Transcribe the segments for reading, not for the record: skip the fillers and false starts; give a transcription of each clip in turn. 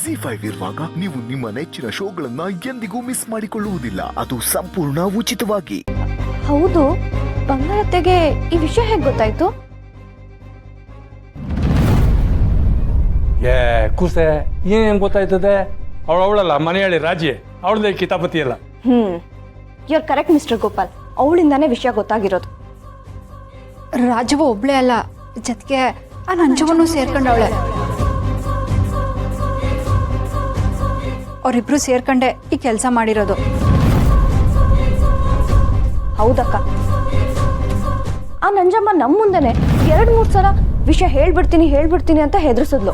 ZEE5 ಇರುವಾಗ ನೀವು ನಿಮ್ಮ ನೆಚ್ಚಿನ ಶೋಗಳನ್ನ ಎಂದಿಗೂ ಮಿಸ್ ಮಾಡಿಕೊಳ್ಳುವುದಿಲ್ಲ. ಅದು ಸಂಪೂರ್ಣ ಉಚಿತವಾಗಿ. ಹೌದು, ಬಂಗಾರತ್ತೆಗೆ ಈ ವಿಷಯ ಹೇಗೆ ಗೊತ್ತಾಯ್ತು? ಕೂಸೆ ಏನೇನು ಗೊತ್ತಾಯ್ತದೆ? ಅವಳಲ್ಲ ಮನೆ ಹೇಳಿ ರಾಜಿ, ಅವಳದೇ ಕಿತಾಪತಿ ಅಲ್ಲ. You are correct mister Gopal, ಅವಳಿಂದಾನೇ ವಿಷಯ ಗೊತ್ತಾಗಿರೋದು. ರಾಜವ ಒಬ್ಳೇ ಅಲ್ಲ, ಜೊತೆಗೆ ಆ ನಂಜವನ್ನು ಸೇರ್ಕೊಂಡವಳೆ. ಅವರಿಬ್ರು ಸೇರ್ಕೊಂಡೆ ಈ ಕೆಲಸ ಮಾಡಿರೋದು. ಹೌದಕ್ಕ, ಆ ನಂಜಮ್ಮ ನಮ್ಮ ಮುಂದೆನೆ 2-3 ಸಲ ವಿಷಯ ಹೇಳ್ಬಿಡ್ತೀನಿ ಅಂತ ಹೆದರ್ಸಿದ್ಲು.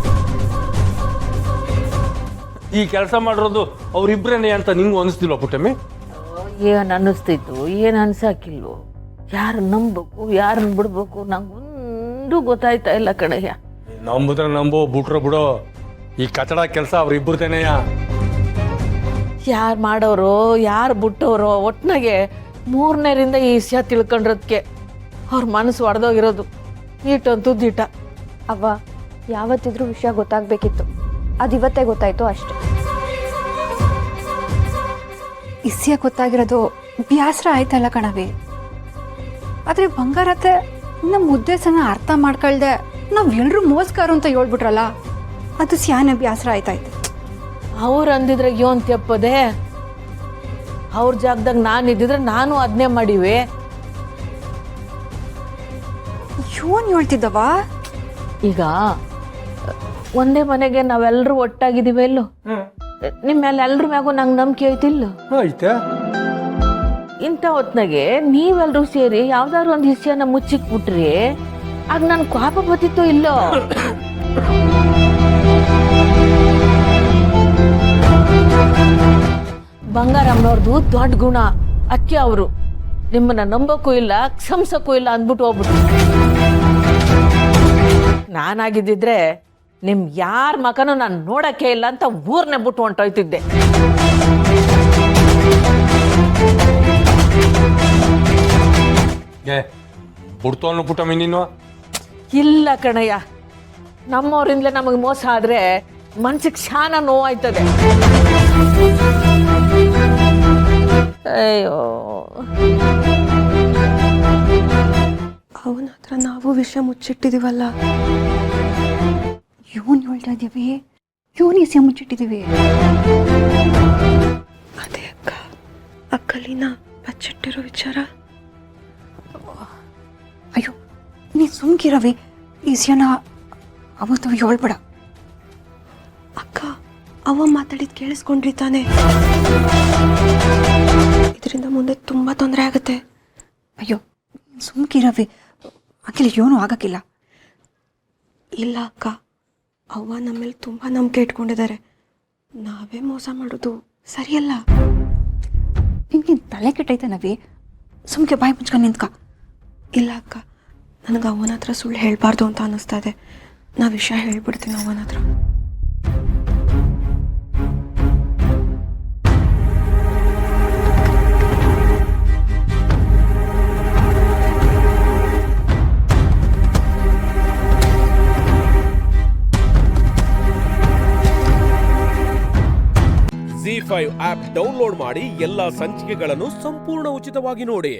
ಈ ಕೆಲಸ ಮಾಡಿರೋದು ಅವ್ರಿಬ್ರೇನೆ ಅಂತ ನಿಂಗೂ ಅನಿಸ್ತಿಲ್ವ ಪುಟ್ಟಮ್ಮಿ? ಏನು ಅನ್ನಿಸ್ತಿತ್ತು, ಏನು ಅನ್ಸಾಕಿಲ್ವೋ, ಯಾರು ನಂಬಬೇಕು ಯಾರನ್ನ ಬಿಡ್ಬೇಕು ನಂಗೊಂದು ಗೊತ್ತಾಯ್ತಾ ಇಲ್ಲ ಕಣಯ್ಯ. ನಂಬುದ್ರೆ ನಂಬೋ, ಬಿಟ್ರೋ ಬಿಡೋ, ಈ ಕಚಡ ಕೆಲಸ ಅವ್ರಿಬ್ಬರದೇನೆಯ. ಯಾರು ಮಾಡೋರು ಯಾರು ಬಿಟ್ಟವರು, ಒಟ್ನಾಗೆ 3ನೇರಿಂದ ಈ ವಿಷಯ ತಿಳ್ಕೊಂಡ್ರದಕ್ಕೆ ಅವ್ರ ಮನಸ್ಸು ಒಡೆದೋಗಿರೋದು. ಈಟಂತೂ ದೀಟ. ಅವ್ವ, ಯಾವತ್ತಿದ್ರೂ ವಿಷಯ ಗೊತ್ತಾಗ್ಬೇಕಿತ್ತು, ಅದಿವತ್ತೇ ಗೊತ್ತಾಯ್ತು ಅಷ್ಟೆ. ಇಸ್ಯ ಗೊತ್ತಾಗಿರೋದು ಬ್ಯಾಸರ ಆಯ್ತಲ್ಲ ಕಣವಿ. ಆದ್ರೆ ಬಂಗಾರತ್ತೆ ನಮ್ಮ ಉದ್ದೇಶನ ಅರ್ಥ ಮಾಡ್ಕೊಳ್ದೆ ನಾವೆಲ್ಲರೂ ಮೋಸ್ಗಾರು ಅಂತ ಹೇಳ್ಬಿಟ್ರಲ್ಲ, ಅದು ಸ್ಯಾನೆ ಬ್ಯಾಸರ ಆಯ್ತಾಯ್ತು. ಅವ್ರು ಅಂದಿದ್ರೆ ಯೋನ್ ತೆಪ್ಪದೆ, ಅವ್ರ ಜಾಗದಾಗ ನಾನು ಇದ್ದಿದ್ರೆ ನಾನು ಅದನ್ನೇ ಮಾಡಿವೆ. ಯೋನ್ ಹೇಳ್ತಿದ್ದವ. ಈಗ ಒಂದೇ ಮನೆಗೆ ನಾವೆಲ್ಲರೂ ಒಟ್ಟಾಗಿದ್ದೀವಿ ಎಲ್ಲೋ, ನಿಮ್ಮೆಲ್ಲ ಎಲ್ರ ಮ್ಯಾಗೂ ನಂಗೆ ನಂಬಿಕೆ ಐತಿಲ್ಲ. ಆಯ್ತಾ? ಇಂಥ ಹೊತ್ನಾಗೆ ನೀವೆಲ್ಲರೂ ಸೇರಿ ಯಾವ್ದಾದ್ರು ಒಂದು ವಿಷಯನ ಮುಚ್ಚಿಕ್ಬಿಟ್ರಿ, ಆಗ ನನ್ ಕೋಪ ಬತ್ತಿತ್ತೋ ಇಲ್ಲೋ? ಬಂಗಾರಮ್ಮನವ್ರದ್ದು ದೊಡ್ಡ ಗುಣ ಅಕ್ಕಿ, ಅವರು ನಿಮ್ಮನ್ನ ನಂಬಕ್ಕೂ ಇಲ್ಲ ಕ್ಷಮಿಸಕ್ಕೂ ಇಲ್ಲ ಅಂದ್ಬಿಟ್ಟು ಹೋಗ್ಬಿಟ್ಟು. ನಾನಾಗಿದ್ದಿದ್ರೆ ನಿಮ್ ಯಾರ ಮಕನೂ ನಾನು ನೋಡಕ್ಕೆ ಇಲ್ಲ ಅಂತ ಊರ್ನೆ ಬಿಟ್ಟು ಹೊಂಟೋಯ್ತಿದ್ದೆ. ಬಿಡ್ತೋನು ಪುಟ್ಟಮ್ಮಿ ನೀನು? ಇಲ್ಲ ಕಣಯ್ಯ, ನಮ್ಮವರಿಂದಲೇ ನಮಗೆ ಮೋಸ ಆದ್ರೆ ಮನ್ಸಿಗೆ ಶಾನ ನೋವಾಯ್ತದೆ. ಅಯ್ಯೋ, ಅವನ ಹತ್ರ ನಾವು ವಿಷಯ ಮುಚ್ಚಿಟ್ಟಿದೀವಲ್ಲ. ಯೋನ್ ಹೇಳ್ತಾ ಇದೀವಿ, ಯೋನ್ ಇಸ್ಯ ಮುಚ್ಚಿಟ್ಟಿದೀವಿ. ಅದೇ ಅಕ್ಕಲಿನ ಬಚ್ಚಿಟ್ಟಿರೋ ವಿಚಾರ. ಅಯ್ಯೋ, ನೀ ಸುಮ್ಕಿರವಿ, ಇಸ್ಯನ ಅವತ್ತು ಹೇಳ್ಬೇಡ. ಅಕ್ಕ, ಅವ ಮಾತಾಡಿದ್ ಕೇಳಿಸ್ಕೊಂಡ್ರಿ ತಾನೆ? ಇದರಿಂದ ಮುಂದೆ ತುಂಬಾ ತೊಂದರೆ ಆಗುತ್ತೆ. ಅಯ್ಯೋ ಸುಮ್ಕಿರವಿ, ಅಕ್ಕಿಲ್ಲ ಯೋನು ಆಗಕ್ಕಿಲ್ಲ. ಇಲ್ಲ ಅಕ್ಕ, ಅವ್ವ ನಮ್ಮೇಲೆ ತುಂಬಾ ನಂಬಿಕೆ ಇಟ್ಕೊಂಡಿದ್ದಾರೆ. ನಾವೇ ಮೋಸ ಮಾಡೋದು ಸರಿಯಲ್ಲ. ನಿನ್ಗೆ ತಲೆ ಕೆಟ್ಟೈತೆ ನವಿ, ಸುಮ್ಕೆ ಬಾಯಿ ಮುಚ್ಕೊಂಡು ನಿಂತ್ಕ. ಇಲ್ಲ ಅಕ್ಕ, ನನಗೆ ಅವನ ಹತ್ರ ಸುಳ್ಳು ಹೇಳ್ಬಾರ್ದು ಅಂತ ಅನ್ನಿಸ್ತಾ ಇದೆ. ನಾ ವಿಷಯ ಹೇಳ್ಬಿಡ್ತೀನಿ ಅವನ ಹತ್ರ. ZEE5 ಆಪ್ ಡೌನ್ಲೋಡ್ ಮಾಡಿ ಎಲ್ಲಾ ಸಂಚಿಕೆಗಳನ್ನು ಸಂಪೂರ್ಣ ಉಚಿತವಾಗಿ ನೋಡಿ.